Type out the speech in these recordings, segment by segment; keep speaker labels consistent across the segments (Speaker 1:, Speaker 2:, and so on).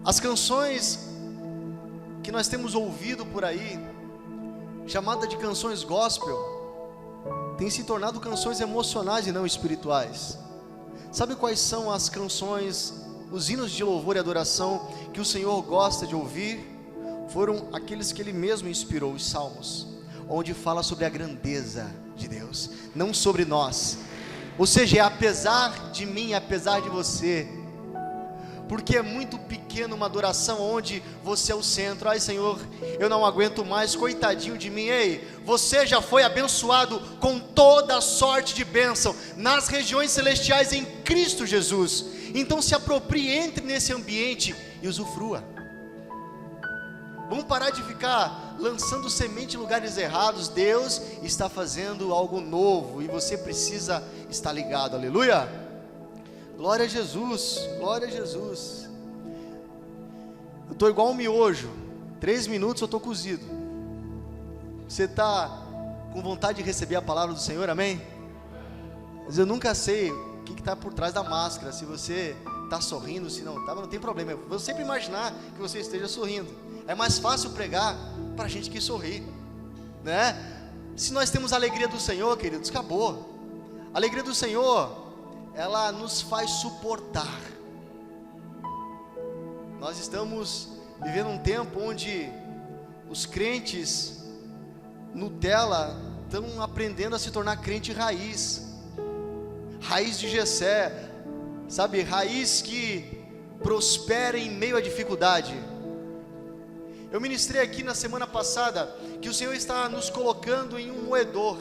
Speaker 1: As canções que nós temos ouvido por aí, chamada de canções gospel, têm se tornado canções emocionais e não espirituais. Sabe quais são as canções, os hinos de louvor e adoração que o Senhor gosta de ouvir? Foram aqueles que Ele mesmo inspirou, os salmos, onde fala sobre a grandeza de Deus, não sobre nós. Ou seja, é apesar de mim, apesar de você, porque é muito pequeno uma adoração onde você é o centro. Ai Senhor, eu não aguento mais, coitadinho de mim. Ei, você já foi abençoado com toda sorte de bênção nas regiões celestiais em Cristo Jesus. Então se aproprie, entre nesse ambiente e usufrua. Vamos parar de ficar lançando semente em lugares errados. Deus está fazendo algo novo e você precisa estar ligado. Aleluia! Glória a Jesus, glória a Jesus. Eu estou igual um miojo, 3 minutos eu estou cozido. Você está com vontade de receber a palavra do Senhor, amém? Mas eu nunca sei o que está por trás da máscara, se você está sorrindo, se não está, mas não tem problema. Eu vou sempre imaginar que você esteja sorrindo. É mais fácil pregar para a gente que sorri, né? Se nós temos a alegria do Senhor, queridos, acabou. A alegria do Senhor, ela nos faz suportar. Nós estamos vivendo um tempo onde os crentes Nutella estão aprendendo a se tornar crente raiz, raiz de Jessé, sabe, raiz que prospera em meio à dificuldade. Eu ministrei aqui na semana passada que o Senhor está nos colocando em um moedor,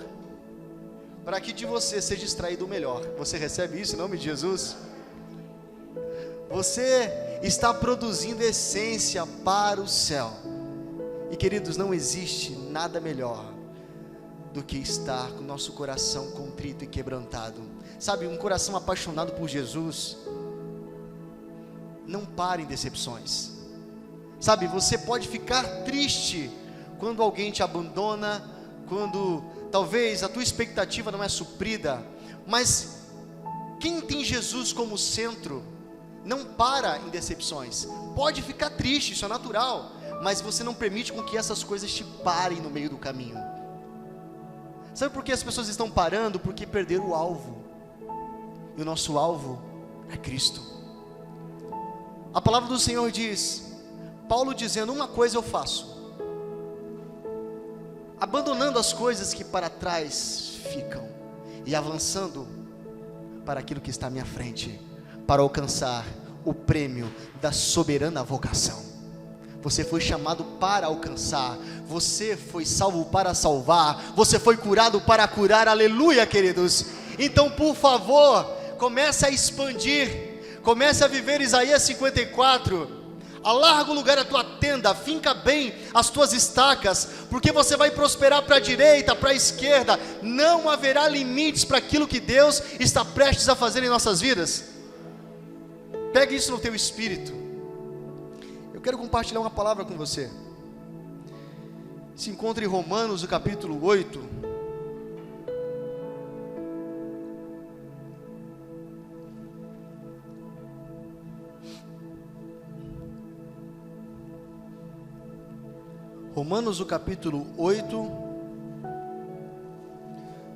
Speaker 1: para que de você seja extraído o melhor. Você recebe isso em nome de Jesus? Você está produzindo essência para o céu. E queridos, não existe nada melhor do que estar com o nosso coração contrito e quebrantado. Sabe, um coração apaixonado por Jesus não para em decepções. Sabe, você pode ficar triste quando alguém te abandona, quando talvez a tua expectativa não é suprida, mas quem tem Jesus como centro não para em decepções. Pode ficar triste, isso é natural, mas você não permite com que essas coisas te parem no meio do caminho. Sabe por que as pessoas estão parando? Porque perderam o alvo, e o nosso alvo é Cristo. A palavra do Senhor diz, Paulo dizendo, uma coisa eu faço, abandonando as coisas que para trás ficam e avançando para aquilo que está à minha frente, para alcançar o prêmio da soberana vocação. Você foi chamado para alcançar, você foi salvo para salvar, você foi curado para curar, aleluia, queridos. Então, por favor, comece a expandir, comece a viver Isaías 54, alarga o lugar da tua tenda, finca bem as tuas estacas, porque você vai prosperar para a direita, para a esquerda, não haverá limites para aquilo que Deus está prestes a fazer em nossas vidas. Pegue isso no teu espírito. Eu quero compartilhar uma palavra com você. Se encontra em Romanos, o capítulo 8. Romanos, o capítulo 8.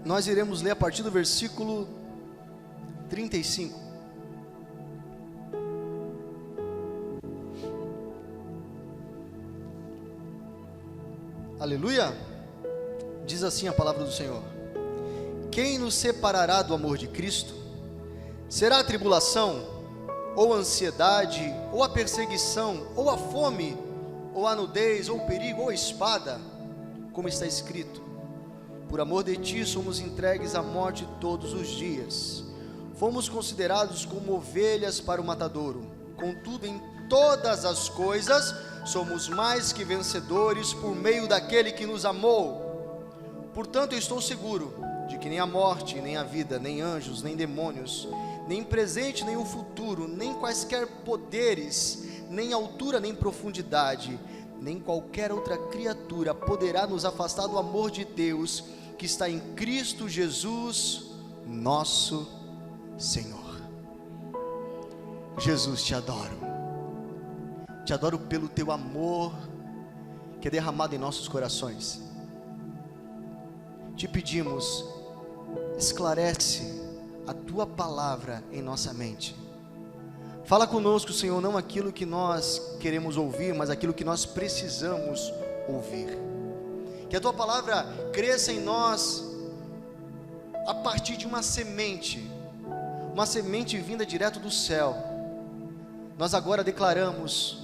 Speaker 1: Nós iremos ler a partir do versículo 35. Aleluia. Diz assim a palavra do Senhor: quem nos separará do amor de Cristo? Será a tribulação, ou a ansiedade, ou a perseguição, ou a fome, ou a nudez, ou o perigo, ou a espada? Como está escrito: por amor de ti somos entregues à morte todos os dias, fomos considerados como ovelhas para o matadouro. Contudo, em todas as coisas somos mais que vencedores por meio daquele que nos amou. Portanto, eu estou seguro de que nem a morte, nem a vida, nem anjos, nem demônios, nem presente, nem o futuro, nem quaisquer poderes, nem altura, nem profundidade, nem qualquer outra criatura poderá nos afastar do amor de Deus que está em Cristo Jesus, nosso Senhor. Jesus, te adoro. Te adoro pelo teu amor que é derramado em nossos corações. Te pedimos, esclarece a tua palavra em nossa mente. Fala conosco, Senhor, não aquilo que nós queremos ouvir, mas aquilo que nós precisamos ouvir. Que a tua palavra cresça em nós a partir de uma semente vinda direto do céu. Nós agora declaramos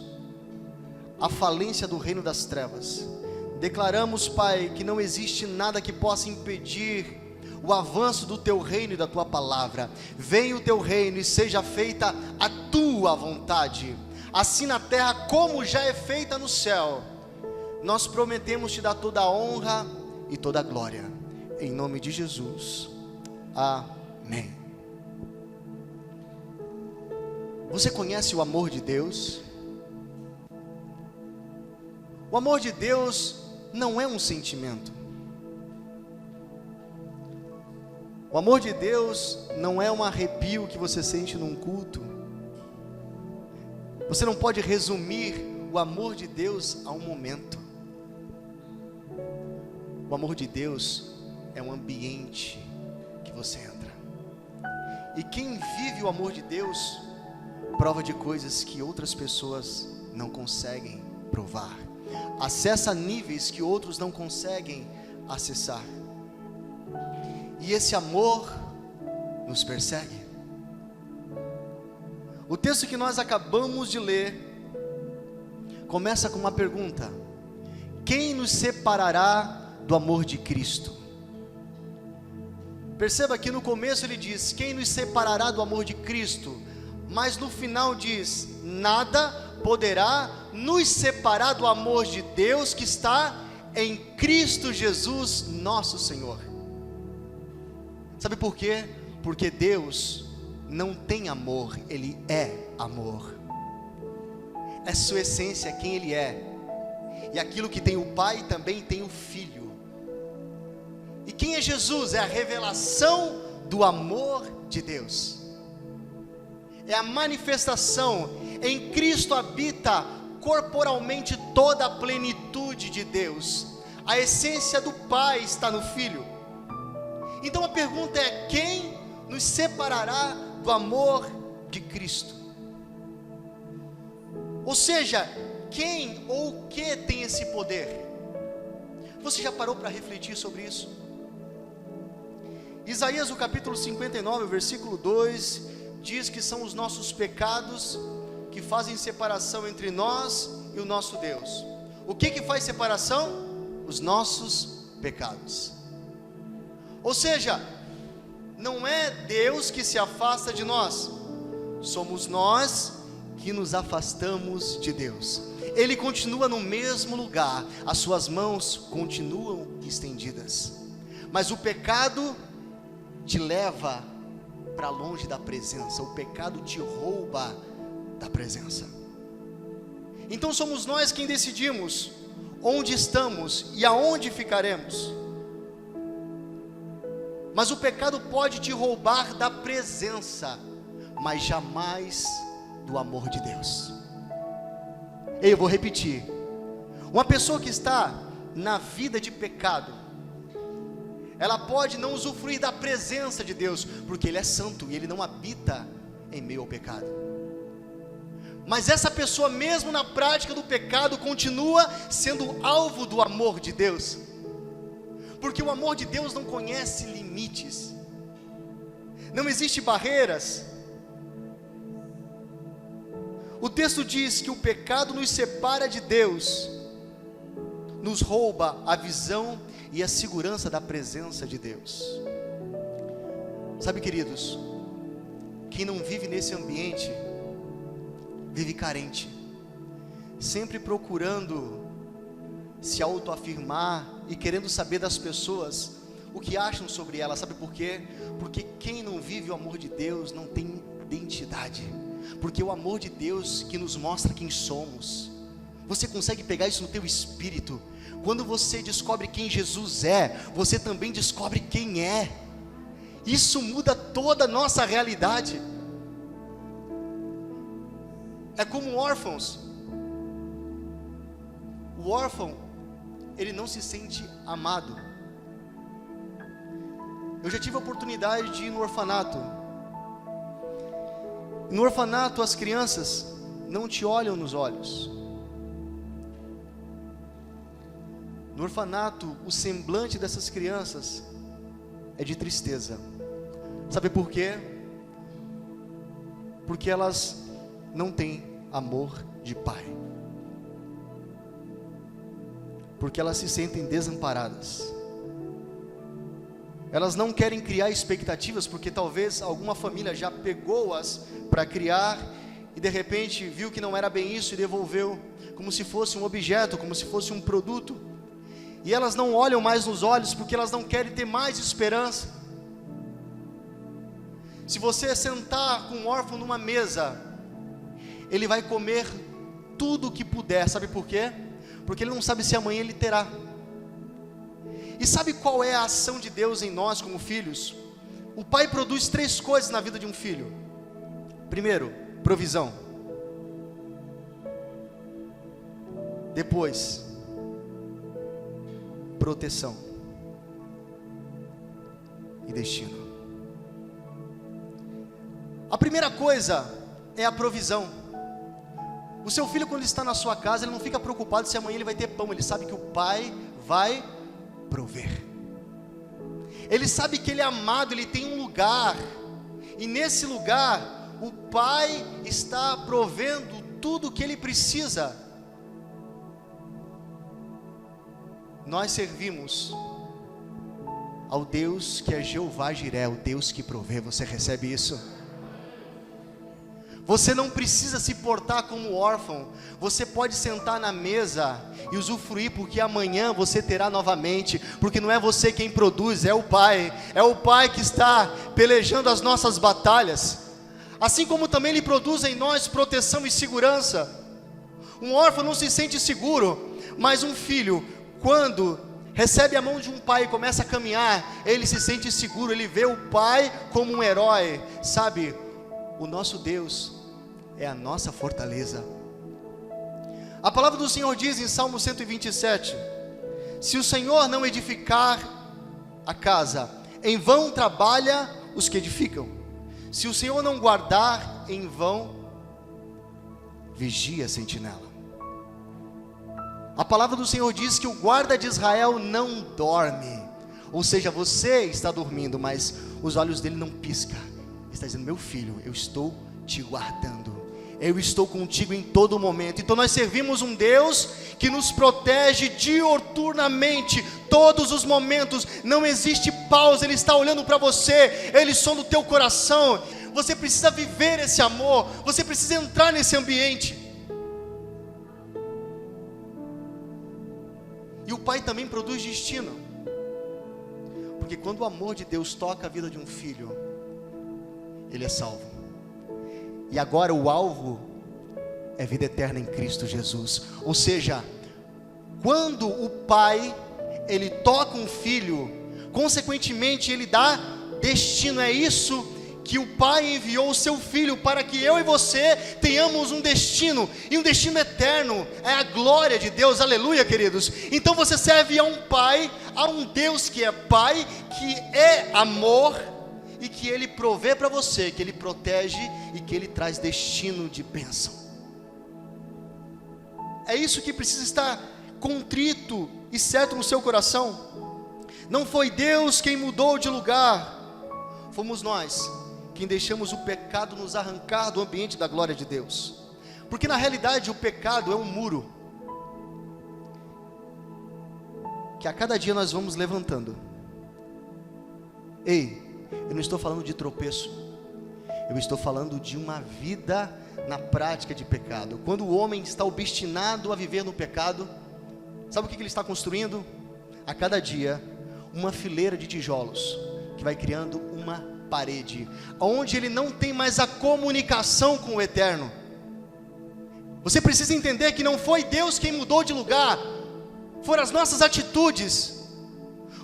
Speaker 1: a falência do reino das trevas. Declaramos, Pai, que não existe nada que possa impedir o avanço do teu reino e da tua palavra. Venha o teu reino e seja feita a tua vontade, assim na terra como já é feita no céu. Nós prometemos te dar toda a honra e toda a glória, em nome de Jesus, amém. Você conhece o amor de Deus? O amor de Deus não é um sentimento. O amor de Deus não é um arrepio que você sente num culto. Você não pode resumir o amor de Deus a um momento. O amor de Deus é um ambiente que você entra. E quem vive o amor de Deus prova de coisas que outras pessoas não conseguem provar. Acessa níveis que outros não conseguem acessar. E esse amor nos persegue. O texto que nós acabamos de ler começa com uma pergunta: quem nos separará do amor de Cristo? Perceba que no começo ele diz: quem nos separará do amor de Cristo? Mas no final diz: nada poderá nos separar do amor de Deus que está em Cristo Jesus, nosso Senhor. Sabe por quê? Porque Deus não tem amor, Ele é amor. É sua essência, quem Ele é. E aquilo que tem o Pai também tem o Filho. E quem é Jesus? É a revelação do amor de Deus. É a manifestação. Em Cristo habita corporalmente toda a plenitude de Deus. A essência do Pai está no Filho. Então a pergunta é: quem nos separará do amor de Cristo? Ou seja, quem ou o que tem esse poder? Você já parou para refletir sobre isso? Isaías, o capítulo 59, versículo 2, diz que são os nossos pecados que fazem separação entre nós e o nosso Deus. O que faz separação? Os nossos pecados. Ou seja, não é Deus que se afasta de nós, somos nós que nos afastamos de Deus. Ele continua no mesmo lugar, as suas mãos continuam estendidas, mas o pecado te leva para longe da presença, o pecado te rouba da presença. Então somos nós quem decidimos onde estamos e aonde ficaremos. Mas o pecado pode te roubar da presença, mas jamais do amor de Deus. Eu vou repetir: uma pessoa que está na vida de pecado, ela pode não usufruir da presença de Deus, porque Ele é santo e Ele não habita em meio ao pecado. Mas essa pessoa, mesmo na prática do pecado, continua sendo alvo do amor de Deus, porque o amor de Deus não conhece limites, não existe barreiras. O texto diz que o pecado nos separa de Deus, nos rouba a visão e a segurança da presença de Deus. Sabe, queridos, quem não vive nesse ambiente, vive carente, sempre procurando se autoafirmar e querendo saber das pessoas o que acham sobre ela. Sabe por quê? Porque quem não vive o amor de Deus não tem identidade, porque o amor de Deus que nos mostra quem somos. Você consegue pegar isso no teu espírito. Quando você descobre quem Jesus é, você também descobre quem é. Isso muda toda a nossa realidade. É como órfãos. O órfão, ele não se sente amado. Eu já tive a oportunidade de ir no orfanato. No orfanato, as crianças não te olham nos olhos. No orfanato, o semblante dessas crianças é de tristeza. Sabe por quê? Porque elas não têm amor de pai. Porque elas se sentem desamparadas. Elas não querem criar expectativas, porque talvez alguma família já pegou-as para criar e de repente viu que não era bem isso e devolveu como se fosse um objeto, como se fosse um produto. E elas não olham mais nos olhos porque elas não querem ter mais esperança. Se você sentar com um órfão numa mesa, ele vai comer tudo o que puder. Sabe por quê? Porque ele não sabe se amanhã ele terá. E sabe qual é a ação de Deus em nós como filhos? O pai produz 3 coisas na vida de um filho. Primeiro, provisão. Depois, proteção. E destino. A primeira coisa é a provisão. O seu filho, quando está na sua casa, ele não fica preocupado se amanhã ele vai ter pão. Ele sabe que o pai vai prover. Ele sabe que ele é amado, ele tem um lugar. E nesse lugar, o pai está provendo tudo o que ele precisa. Nós servimos ao Deus que é Jeová Jiré, o Deus que provê. Você recebe isso? Você não precisa se portar como órfão. Você pode sentar na mesa e usufruir, porque amanhã você terá novamente. Porque não é você quem produz, é o Pai. É o Pai que está pelejando as nossas batalhas. Assim como também Ele produz em nós proteção e segurança. Um órfão não se sente seguro, mas um filho, quando recebe a mão de um pai e começa a caminhar, ele se sente seguro. Ele vê o pai como um herói. Sabe, o nosso Deus é a nossa fortaleza. A palavra do Senhor diz em Salmo 127: se o Senhor não edificar a casa, em vão trabalha os que edificam. Se o Senhor não guardar, em vão vigia a sentinela. A palavra do Senhor diz que o guarda de Israel não dorme. Ou seja, você está dormindo, mas os olhos dele não piscam. Ele está dizendo: meu filho, eu estou te guardando, eu estou contigo em todo momento. Então nós servimos um Deus que nos protege diuturnamente, todos os momentos, não existe pausa. Ele está olhando para você, Ele sonda o teu coração. Você precisa viver esse amor, você precisa entrar nesse ambiente. E o pai também produz destino, porque quando o amor de Deus toca a vida de um filho, ele é salvo. E agora o alvo é vida eterna em Cristo Jesus. Ou seja, quando o pai, ele toca um filho, consequentemente ele dá destino. É isso que o pai enviou o seu filho, para que eu e você tenhamos um destino, e um destino eterno, é a glória de Deus. Aleluia, queridos. Então você serve a um pai, a um Deus que é pai, que é amor, e que Ele provê para você, que Ele protege e que Ele traz destino de bênção. É isso que precisa estar contrito e certo no seu coração. Não foi Deus quem mudou de lugar, fomos nós quem deixamos o pecado nos arrancar do ambiente da glória de Deus. Porque na realidade o pecado é um muro que a cada dia nós vamos levantando. Ei, eu não estou falando de tropeço, eu estou falando de uma vida na prática de pecado. Quando o homem está obstinado a viver no pecado, sabe o que ele está construindo? A cada dia, uma fileira de tijolos, que vai criando uma parede, onde ele não tem mais a comunicação com o eterno. Você precisa entender que não foi Deus quem mudou de lugar, foram as nossas atitudes,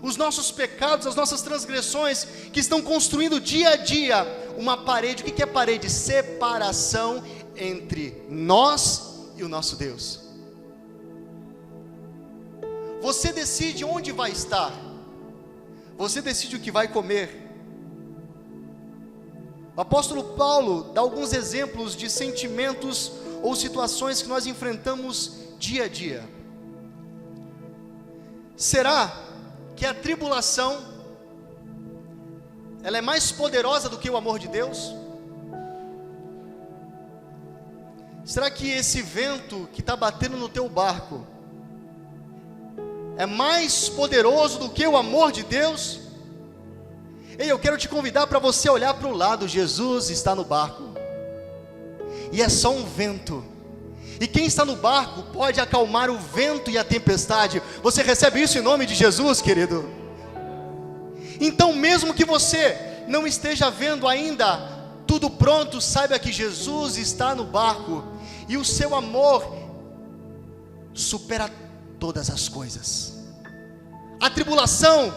Speaker 1: os nossos pecados, as nossas transgressões, que estão construindo dia a dia uma parede. O que é parede? Separação entre nós e o nosso Deus. Você decide onde vai estar. Você decide o que vai comer. O apóstolo Paulo dá alguns exemplos de sentimentos ou situações que nós enfrentamos dia a dia. Será que a tribulação, ela é mais poderosa do que o amor de Deus? Será que esse vento que está batendo no teu barco é mais poderoso do que o amor de Deus? Ei, eu quero te convidar para você olhar para o lado. Jesus está no barco, e é só um vento, e quem está no barco pode acalmar o vento e a tempestade. Você recebe isso em nome de Jesus, querido? Então, mesmo que você não esteja vendo ainda tudo pronto, saiba que Jesus está no barco, e o seu amor supera todas as coisas. A tribulação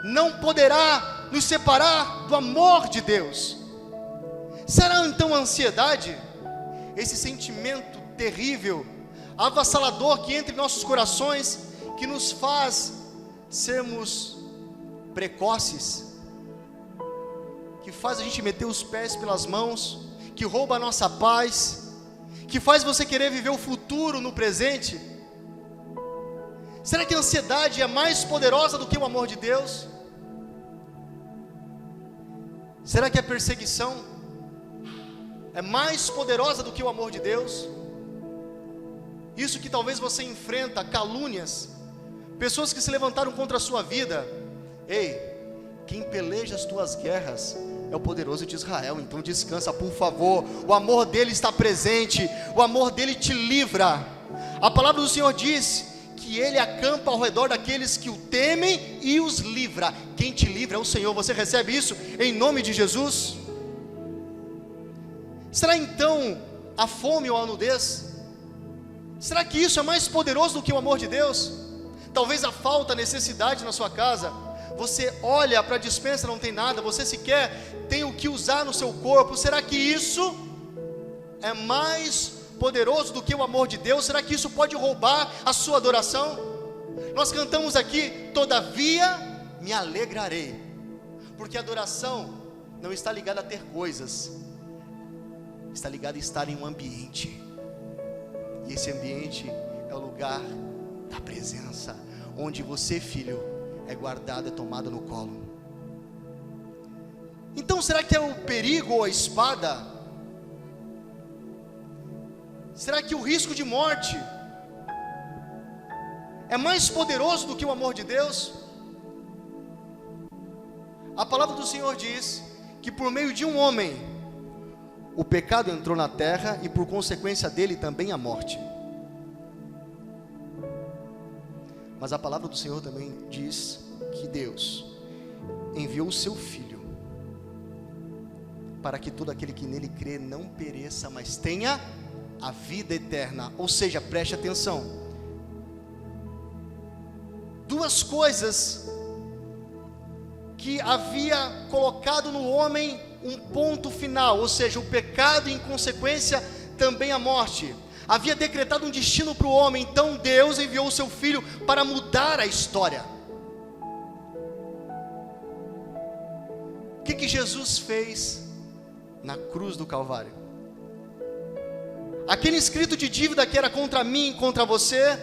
Speaker 1: não poderá nos separar do amor de Deus. Será então a ansiedade, esse sentimento terrível, avassalador que entra em nossos corações, que nos faz sermos precoces, que faz a gente meter os pés pelas mãos, que rouba a nossa paz, que faz você querer viver o futuro no presente? Será que a ansiedade é mais poderosa do que o amor de Deus? Será que a perseguição é mais poderosa do que o amor de Deus? Isso que talvez você enfrenta, calúnias, pessoas que se levantaram contra a sua vida. Ei, quem peleja as tuas guerras é o poderoso de Israel. Então descansa, por favor. O amor dele está presente, o amor dele te livra. A palavra do Senhor diz que ele acampa ao redor daqueles que o temem e os livra. Quem te livra é o Senhor. Você recebe isso em nome de Jesus? Será então a fome ou a nudez? Será que isso é mais poderoso do que o amor de Deus? Talvez a falta, a necessidade na sua casa. Você olha para a despensa, não tem nada. Você sequer tem o que usar no seu corpo. Será que isso é mais poderoso do que o amor de Deus? Será que isso pode roubar a sua adoração? Nós cantamos aqui: todavia me alegrarei, porque a adoração não está ligada a ter coisas, está ligada a estar em um ambiente, e esse ambiente é o lugar da presença, onde você, filho, é guardado, é tomado no colo. Então será que é o perigo ou a espada? Será que o risco de morte é mais poderoso do que o amor de Deus? A palavra do Senhor diz que por meio de um homem o pecado entrou na terra, e por consequência dele também a morte. Mas a palavra do Senhor também diz que Deus enviou o seu Filho para que todo aquele que nele crê não pereça, mas tenha a vida eterna. Ou seja, preste atenção, duas coisas que havia colocado no homem um ponto final, ou seja, o pecado e em consequência também a morte, havia decretado um destino para o homem. Então Deus enviou o seu Filho para mudar a história. O que Jesus fez na cruz do Calvário? Aquele escrito de dívida que era contra mim, contra você,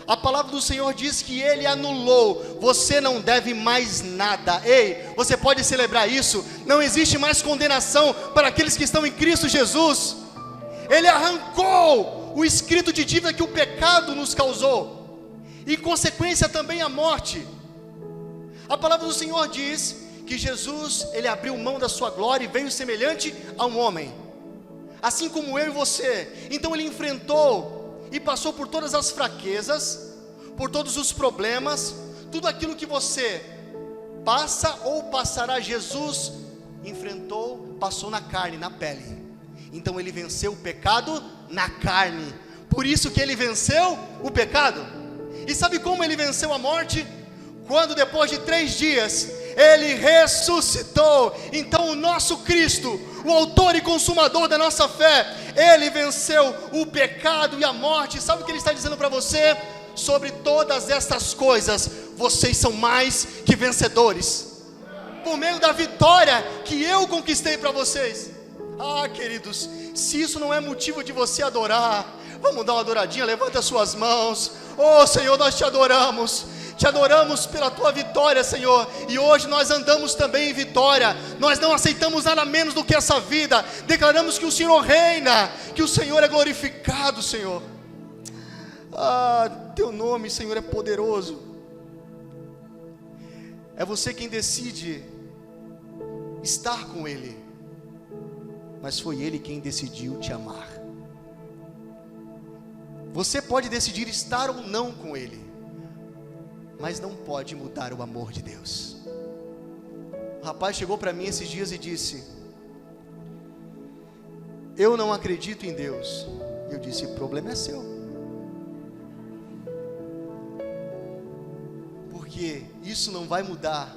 Speaker 1: a palavra do Senhor diz que Ele anulou. Você não deve mais nada. Ei, você pode celebrar isso. Não existe mais condenação para aqueles que estão em Cristo Jesus. Ele arrancou o escrito de dívida que o pecado nos causou, e em consequência também a morte. A palavra do Senhor diz que Jesus, Ele abriu mão da sua glória e veio semelhante a um homem, assim como eu e você. Então Ele enfrentou e passou por todas as fraquezas, por todos os problemas, tudo aquilo que você passa ou passará, Jesus enfrentou, passou na carne, na pele. Então Ele venceu o pecado na carne, por isso que Ele venceu o pecado. E sabe como Ele venceu a morte? Quando depois de 3 dias, Ele ressuscitou. Então o nosso Cristo, o autor e consumador da nossa fé, Ele venceu o pecado e a morte. Sabe o que Ele está dizendo para você? sobre todas estas coisas, vocês são mais que vencedores, por meio da vitória que eu conquistei para vocês. Queridos, se isso não é motivo de você adorar, vamos dar uma adoradinha, levanta as suas mãos. Senhor, nós te adoramos pela tua vitória, Senhor, e hoje nós andamos também em vitória, nós não aceitamos nada menos do que essa vida, declaramos que o Senhor reina, que o Senhor é glorificado, Senhor. Teu nome, Senhor, é poderoso. É você quem decide estar com Ele, mas foi Ele quem decidiu te amar. Você pode decidir estar ou não com Ele, mas não pode mudar o amor de Deus. O rapaz chegou para mim esses dias e disse: eu não acredito em Deus. Eu disse: o problema é seu, porque isso não vai mudar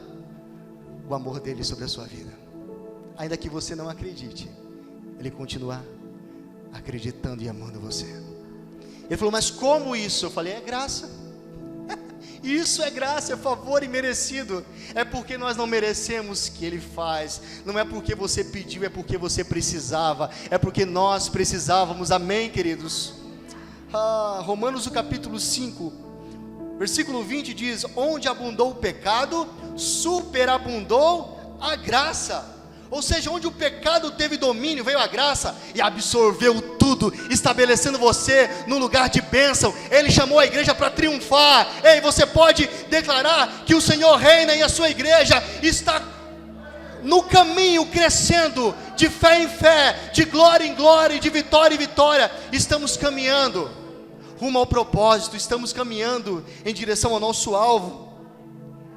Speaker 1: o amor dele sobre a sua vida. Ainda que você não acredite, Ele continua acreditando e amando você. Ele falou: mas como isso? Eu falei: é graça. Isso é graça, é favor imerecido. É porque nós não merecemos que Ele faz. Não é porque você pediu, é porque você precisava. É porque nós precisávamos. Amém, queridos? Romanos, o capítulo 5, versículo 20 diz: onde abundou o pecado, superabundou a graça. Ou seja, onde o pecado teve domínio, veio a graça e absorveu tudo, estabelecendo você no lugar de bênção. Ele chamou a igreja para triunfar. Ei, você pode declarar que o Senhor reina e a sua igreja está no caminho, crescendo de fé em fé, de glória em glória e de vitória em vitória. Estamos caminhando rumo ao propósito, estamos caminhando em direção ao nosso alvo.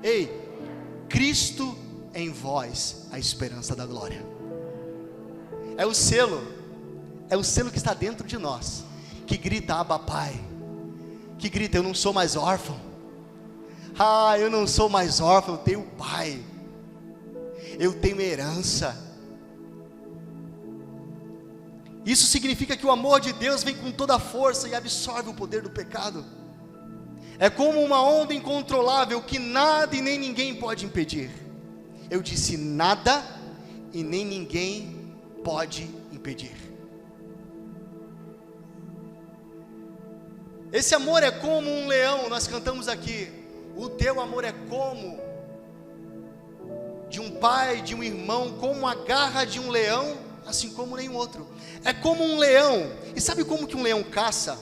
Speaker 1: Ei, Cristo em vós, a esperança da glória. É o selo que está dentro de nós, que grita: Abba Pai, que grita: eu não sou mais órfão. Eu não sou mais órfão, eu tenho Pai, eu tenho herança. Isso significa que o amor de Deus vem com toda a força e absorve o poder do pecado. É como uma onda incontrolável que nada e nem ninguém pode impedir. Eu disse nada e nem ninguém pode impedir. Esse amor é como um leão, nós cantamos aqui. O teu amor é como de um pai, de um irmão, como a garra de um leão, assim como nenhum outro. É como um leão. E sabe como que um leão caça?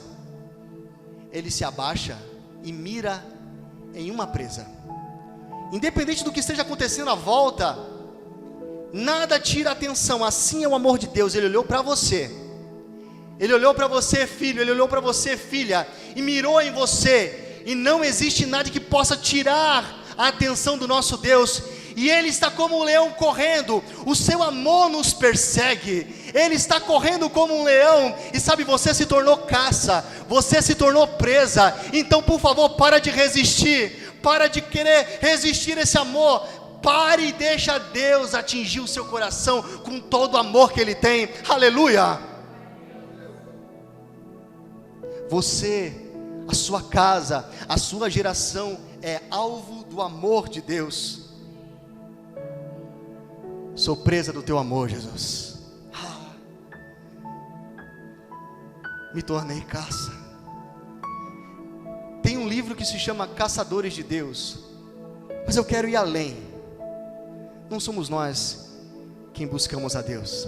Speaker 1: Ele se abaixa e mira em uma presa. Independente do que esteja acontecendo à volta, nada tira a atenção. Assim é o amor de Deus. Ele olhou para você, Ele olhou para você, filho, Ele olhou para você, filha, e mirou em você, e não existe nada que possa tirar a atenção do nosso Deus. E Ele está como um leão correndo. O seu amor nos persegue. Ele está correndo como um leão. E sabe, você se tornou caça, você se tornou presa. Então, por favor, para de resistir. Para de querer resistir a esse amor. Pare e deixa Deus atingir o seu coração com todo o amor que Ele tem. Aleluia. Você, a sua casa, a sua geração é alvo do amor de Deus. Sou presa do teu amor, Jesus. Me tornei caça. Tem um livro que se chama Caçadores de Deus, mas eu quero ir além. Não somos nós quem buscamos a Deus.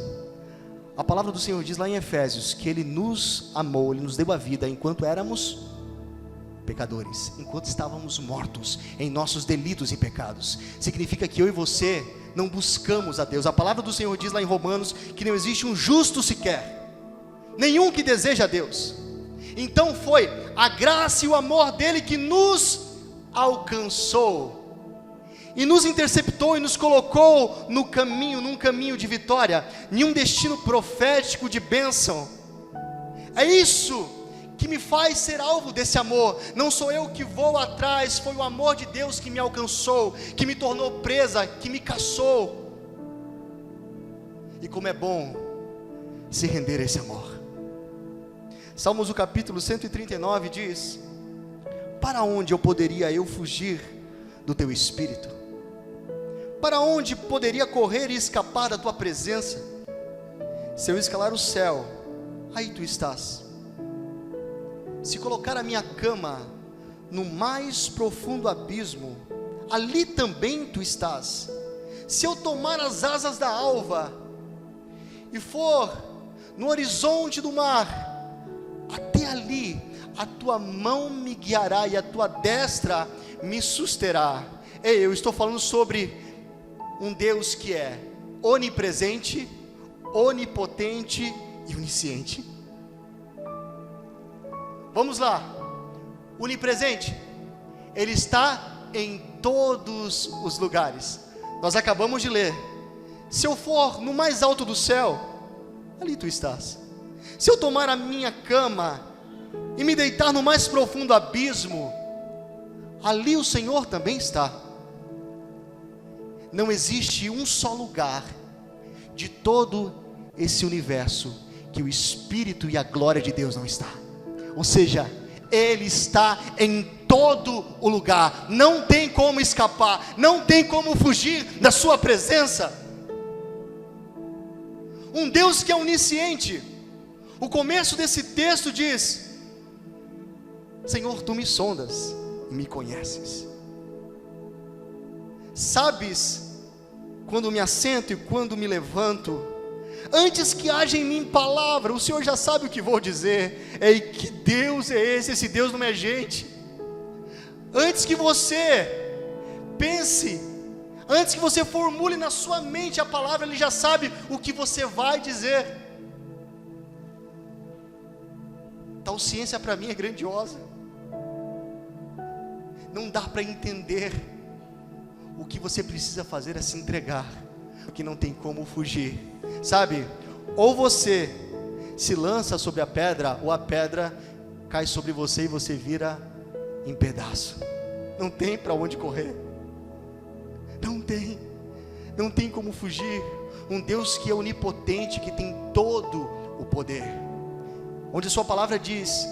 Speaker 1: A palavra do Senhor diz lá em Efésios que Ele nos amou, Ele nos deu a vida enquanto éramos pecadores, enquanto estávamos mortos em nossos delitos e pecados. Significa que eu e você não buscamos a Deus. A palavra do Senhor diz lá em Romanos que não existe um justo sequer, nenhum que deseja a Deus. Então foi a graça e o amor dele que nos alcançou e nos interceptou e nos colocou no caminho, num caminho de vitória, em um destino profético de bênção. É isso que me faz ser alvo desse amor. Não sou eu que vou atrás, foi o amor de Deus que me alcançou, que me tornou presa, que me caçou. E como é bom se render a esse amor. Salmos, o capítulo 139 diz: para onde eu poderia fugir do teu Espírito? Para onde poderia correr e escapar da tua presença? Se eu escalar o céu, aí tu estás. Se colocar a minha cama no mais profundo abismo, ali também tu estás. Se eu tomar as asas da alva e for no horizonte do mar, até ali a tua mão me guiará e a tua destra me susterá. Ei, eu estou falando sobre um Deus que é onipresente, onipotente e onisciente. Vamos lá. Onipresente, Ele está em todos os lugares. Nós acabamos de ler: se eu for no mais alto do céu, ali tu estás. Se eu tomar a minha cama e me deitar no mais profundo abismo, ali o Senhor também está. Não existe um só lugar de todo esse universo que o Espírito e a glória de Deus não está. Ou seja, Ele está em todo o lugar. Não tem como escapar, não tem como fugir da sua presença. Um Deus que é onisciente. O começo desse texto diz: Senhor, tu me sondas e me conheces. Sabes quando me assento e quando me levanto. Antes que haja em mim palavra, o Senhor já sabe o que vou dizer. Ei, que Deus é esse? Esse Deus não é gente. Antes que você pense, antes que você formule na sua mente a palavra, Ele já sabe o que você vai dizer. Tal ciência para mim é grandiosa. Não dá para entender. O que você precisa fazer é se entregar, porque não tem como fugir. Sabe, ou você se lança sobre a pedra, ou a pedra cai sobre você e você vira em pedaço. Não tem para onde correr. Não tem como fugir. Um Deus que é onipotente, que tem todo o poder, onde a sua palavra diz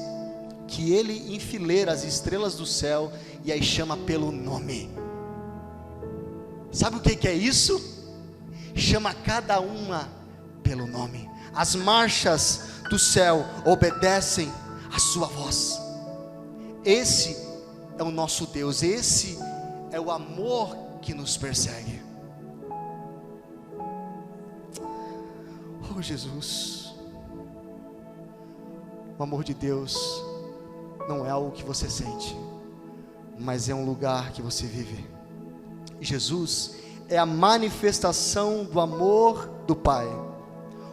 Speaker 1: que Ele enfileira as estrelas do céu e as chama pelo nome. Sabe o que é isso? Chama cada uma pelo nome. As marchas do céu obedecem a sua voz. Esse é o nosso Deus. Esse é o amor que nos persegue. Oh Jesus, o amor de Deus não é algo que você sente, mas é um lugar que você vive. Jesus é a manifestação do amor do Pai.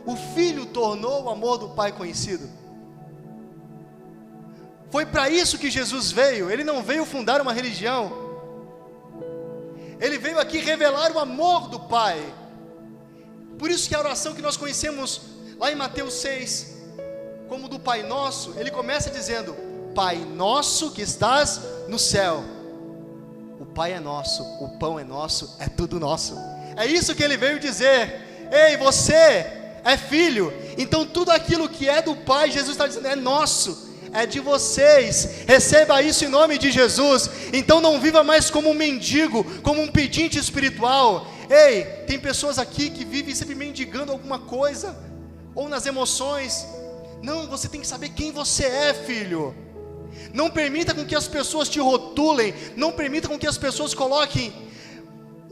Speaker 1: O Filho tornou o amor do Pai conhecido. Foi para isso que Jesus veio. Ele não veio fundar uma religião. Ele veio aqui revelar o amor do Pai. Por isso que a oração que nós conhecemos lá em Mateus 6, como do Pai Nosso, ele começa dizendo: Pai Nosso que estás no céu. O Pai é nosso, o pão é nosso, é tudo nosso. É isso que ele veio dizer. Ei, você é filho, então tudo aquilo que é do Pai, Jesus está dizendo, é nosso, é de vocês. Receba isso em nome de Jesus. Então não viva mais como um mendigo, como um pedinte espiritual. Ei, tem pessoas aqui que vivem sempre mendigando alguma coisa, ou nas emoções. Não, você tem que saber quem você é, filho. Não permita com que as pessoas te rotulem. Não permita com que as pessoas coloquem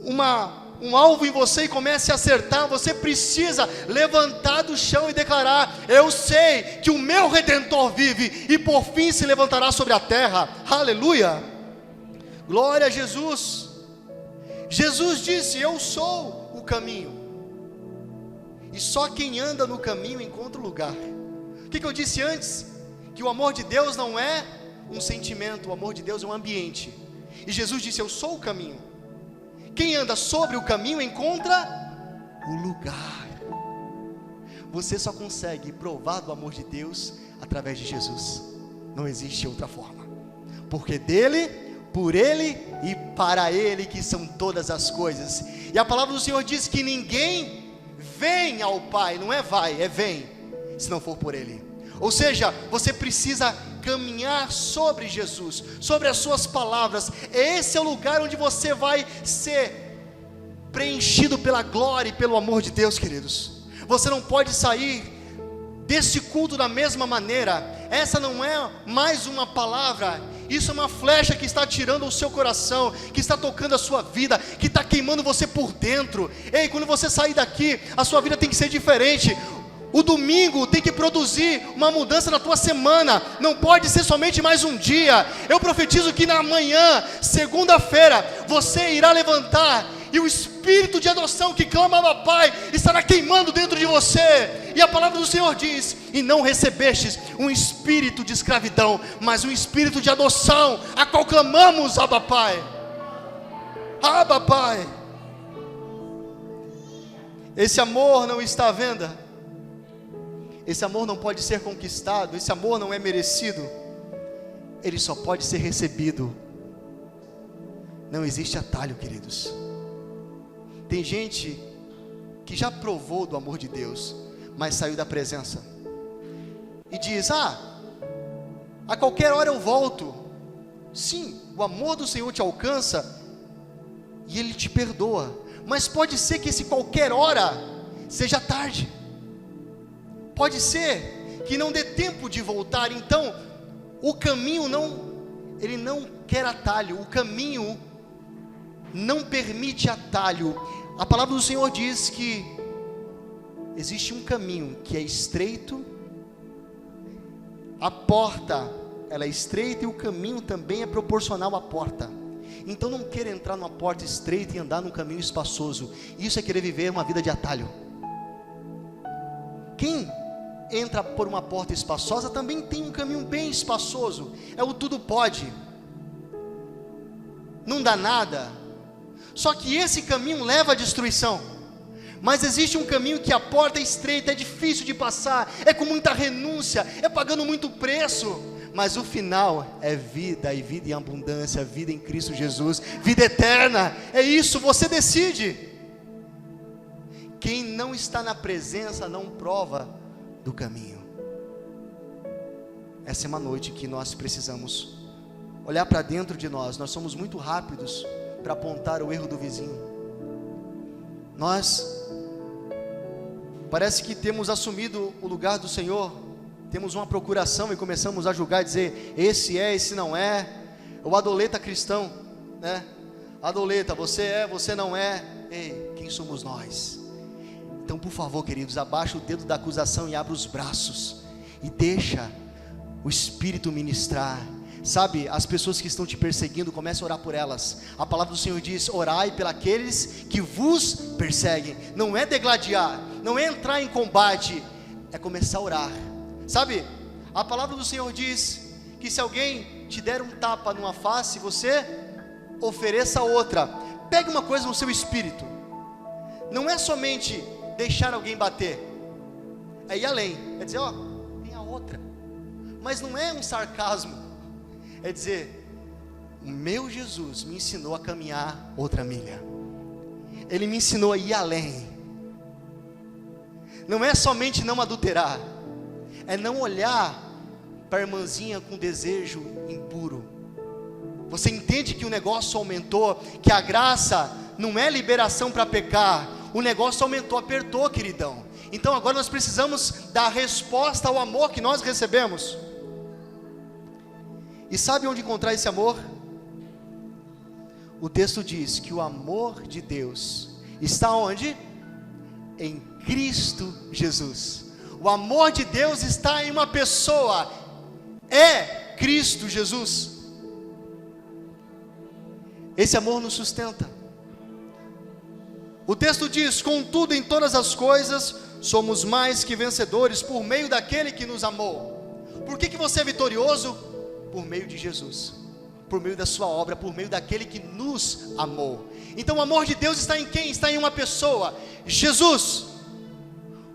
Speaker 1: um alvo em você e comece a acertar. Você precisa levantar do chão e declarar: eu sei que o meu Redentor vive e por fim se levantará sobre a terra. Aleluia, glória a Jesus. Jesus disse: eu sou o caminho, e só quem anda no caminho encontra o lugar. O que eu disse antes? Que o amor de Deus não é um sentimento, o amor de Deus é um ambiente. E Jesus disse: eu sou o caminho. Quem anda sobre o caminho encontra o lugar. Você só consegue provar do amor de Deus através de Jesus. Não existe outra forma. Porque dele, por ele e para ele que são todas as coisas. E a palavra do Senhor diz que ninguém vem ao Pai, não é vai, é vem, se não for por ele. Ou seja, você precisa caminhar sobre Jesus, sobre as suas palavras. Esse é o lugar onde você vai ser preenchido pela glória e pelo amor de Deus, queridos. Você não pode sair desse culto da mesma maneira. Essa não é mais uma palavra, isso é uma flecha que está atirando o seu coração, que está tocando a sua vida, que está queimando você por dentro. Ei, quando você sair daqui, a sua vida tem que ser diferente. O domingo tem que produzir uma mudança na tua semana, não pode ser somente mais um dia. Eu profetizo que na manhã, segunda-feira, você irá levantar, e o espírito de adoção que clama Abba Pai estará queimando dentro de você. E a palavra do Senhor diz: e não recebestes um espírito de escravidão, mas um espírito de adoção, a qual clamamos Abba Pai. Abba Pai. Esse amor não está à venda, esse amor não pode ser conquistado, esse amor não é merecido, ele só pode ser recebido. Não existe atalho, queridos. Tem gente que já provou do amor de Deus, mas saiu da presença e diz: a qualquer hora eu volto. Sim, o amor do Senhor te alcança e Ele te perdoa, mas pode ser que esse qualquer hora seja tarde, pode ser que não dê tempo de voltar. Então o caminho ele não quer atalho, o caminho não permite atalho. A palavra do Senhor diz que existe um caminho que é estreito, a porta ela é estreita e o caminho também é proporcional à porta. Então não queira entrar numa porta estreita e andar num caminho espaçoso. Isso é querer viver uma vida de atalho. Quem entra por uma porta espaçosa também tem um caminho bem espaçoso, é o tudo pode, não dá nada. Só que esse caminho leva à destruição. Mas existe um caminho que a porta é estreita, é difícil de passar, é com muita renúncia, é pagando muito preço, mas o final é vida, e vida em abundância, vida em Cristo Jesus, vida eterna. É isso, você decide. Quem não está na presença não prova do caminho. Essa é uma noite que nós precisamos olhar para dentro de nós. Nós somos muito rápidos para apontar o erro do vizinho. Nós parece que temos assumido o lugar do Senhor, temos uma procuração e começamos a julgar e dizer: esse é, esse não é. O adoleta cristão, né? Adoleta, você é, você não é. Ei, quem somos nós? Então, por favor, queridos, abaixa o dedo da acusação e abra os braços e deixa o Espírito ministrar. Sabe, as pessoas que estão te perseguindo, comece a orar por elas. A palavra do Senhor diz: orai pelos que vos perseguem. Não é degladiar, não é entrar em combate, é começar a orar. Sabe, a palavra do Senhor diz que se alguém te der um tapa numa face, você ofereça outra. Pegue uma coisa no seu espírito. Não é somente deixar alguém bater, é ir além, é dizer: ó, tem a outra. Mas não é um sarcasmo, é dizer: o meu Jesus me ensinou a caminhar outra milha, Ele me ensinou a ir além. Não é somente não adulterar, é não olhar para a irmãzinha com desejo impuro. Você entende que o negócio aumentou, que a graça não é liberação para pecar, o negócio aumentou, apertou, queridão. Então agora nós precisamos dar resposta ao amor que nós recebemos. E sabe onde encontrar esse amor? O texto diz que o amor de Deus está onde? Em Cristo Jesus. O amor de Deus está em uma pessoa, é Cristo Jesus. Esse amor nos sustenta. O texto diz: contudo, em todas as coisas somos mais que vencedores por meio daquele que nos amou. Por que você é vitorioso? Por meio de Jesus, por meio da sua obra, por meio daquele que nos amou. Então o amor de Deus está em quem? Está em uma pessoa, Jesus.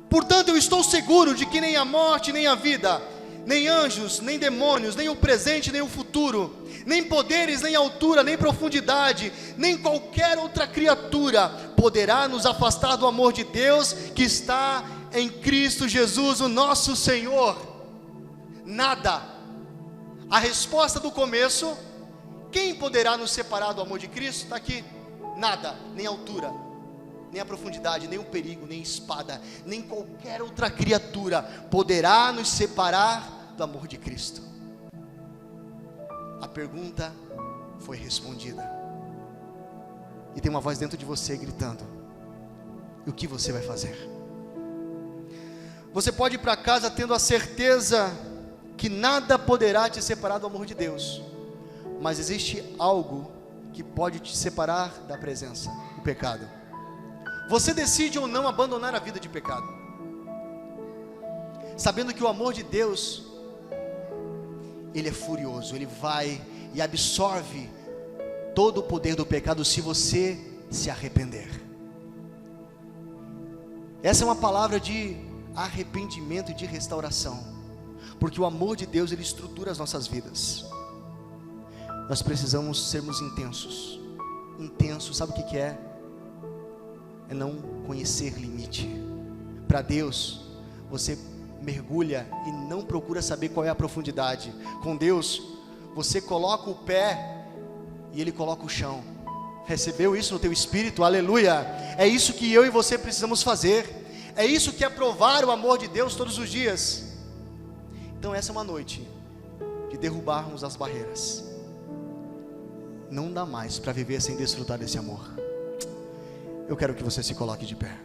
Speaker 1: Portanto eu estou seguro de que nem a morte, nem a vida, nem anjos, nem demônios, nem o presente, nem o futuro, nem poderes, nem altura, nem profundidade, nem qualquer outra criatura poderá nos afastar do amor de Deus que está em Cristo Jesus, o nosso Senhor. Nada, A resposta do começo: quem poderá nos separar do amor de Cristo? Está aqui: nada, nem altura, nem a profundidade, nem o perigo, nem espada, nem qualquer outra criatura poderá nos separar do amor de Cristo. A pergunta foi respondida, e tem uma voz dentro de você gritando: e o que você vai fazer? Você pode ir para casa tendo a certeza que nada poderá te separar do amor de Deus, mas existe algo que pode te separar da presença: o pecado. Você decide ou não abandonar a vida de pecado, sabendo que o amor de Deus, Ele é furioso, Ele vai e absorve todo o poder do pecado se você se arrepender. Essa é uma palavra de arrependimento e de restauração, porque o amor de Deus, Ele estrutura as nossas vidas. Nós precisamos sermos intensos. Intenso, sabe o que é? É não conhecer limite. Para Deus, você mergulha e não procura saber qual é a profundidade. Com Deus, você coloca o pé e Ele coloca o chão. Recebeu isso no teu espírito? Aleluia! É isso que eu e você precisamos fazer. É isso que é provar o amor de Deus todos os dias. Então essa é uma noite de derrubarmos as barreiras. Não dá mais para viver sem desfrutar desse amor. Eu quero que você se coloque de pé.